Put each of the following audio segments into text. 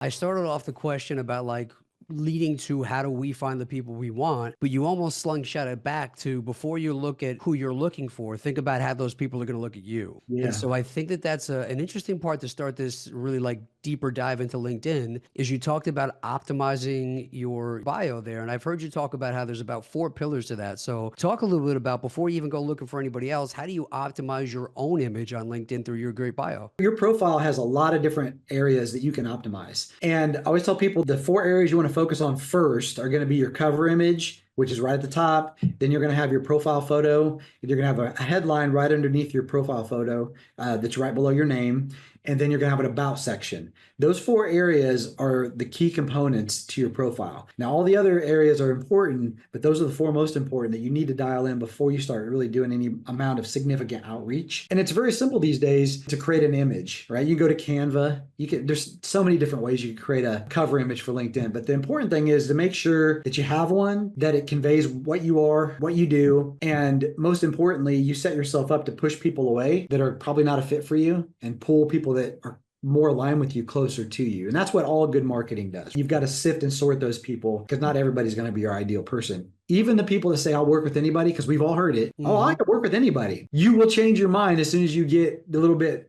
I started off the question about like leading to how do we find the people we want, but you almost slingshot it back to before you look at who you're looking for, think about how those people are going to look at you. And Yeah. so I think that that's an interesting part to start this really like deeper dive into LinkedIn is you talked about optimizing your bio there. And I've heard you talk about how there's about four pillars to that. So talk a little bit about before you even go looking for anybody else, how do you optimize your own image on LinkedIn through your great bio? Your profile has a lot of different areas that you can optimize. And I always tell people the four areas you want to focus on first are going to be your cover image, which is right at the top. Then you're going to have your profile photo. You're going to have a headline right underneath your profile photo that's right below your name. And then you're going to have an about section. Those four areas are the key components to your profile. Now, all the other areas are important, but those are the four most important that you need to dial in before you start really doing any amount of significant outreach. And it's very simple these days to create an image, right? You go to Canva, there's so many different ways you can create a cover image for LinkedIn. But the important thing is to make sure that you have one, that it conveys what you are, what you do, and most importantly, you set yourself up to push people away that are probably not a fit for you and pull people that are more aligned with you closer to you. And that's what all good marketing does. You've got to sift and sort those people because not everybody's going to be your ideal person. Even the people that say, I'll work with anybody, because we've all heard it. Oh, I Hmm. can work with anybody. You will change your mind as soon as you get a little bit,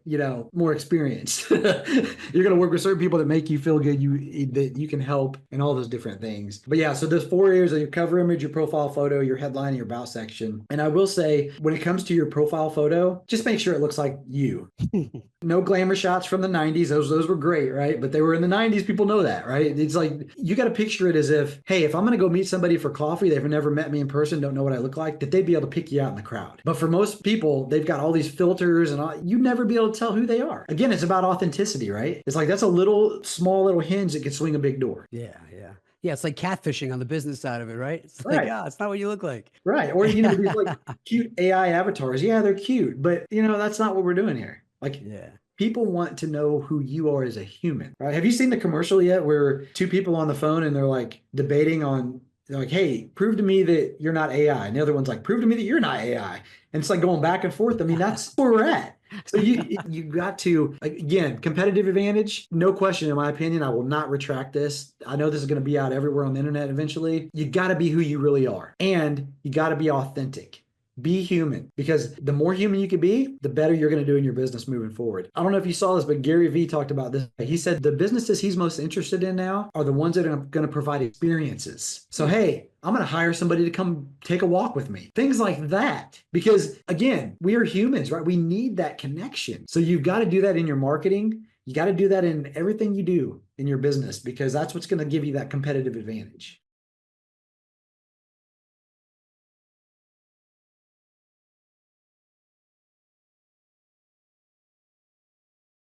more experience. You're going to work with certain people that make you feel good, that you can help and all those different things. But yeah, so there's four areas of your cover image, your profile photo, your headline, and your about section. And I will say, when it comes to your profile photo, just make sure it looks like you. No glamour shots from the 90s. Those were great, right? But they were in the 90s. People know that, right? It's like you got to picture it as if, hey, if I'm going to go meet somebody for coffee, they've never met me in person, don't know what I look like, that they'd be able to pick you out in the crowd. But for most people, they've got all these filters and you never be able to tell who they are. Again, it's about authenticity, right? It's like that's a little small little hinge that could swing a big door. Yeah, yeah. Yeah, it's like catfishing on the business side of it, right? It's like, Right. ah, it's not what you look like. Right. Or, these like cute AI avatars. Yeah, they're cute, but that's not what we're doing here. Like Yeah. people want to know who you are as a human, right? Have you seen the commercial yet where two people on the phone and they're like debating on, they're like, hey, prove to me that you're not AI. And the other one's like, prove to me that you're not AI. And it's like going back and forth. I mean, that's where we're at. So you got to, like, again, competitive advantage, no question, in my opinion. I will not retract this. I know this is going to be out everywhere on the internet eventually. You got to be who you really are, and you got to be authentic. Be human, because the more human you can be, the better you're going to do in your business moving forward. I don't know if you saw this, but Gary Vee talked about this. He said the businesses he's most interested in now are the ones that are going to provide experiences. So, hey, I'm going to hire somebody to come take a walk with me. Things like that. Because again, we are humans, right? We need that connection. So you've got to do that in your marketing. You got to do that in everything you do in your business, because that's what's going to give you that competitive advantage.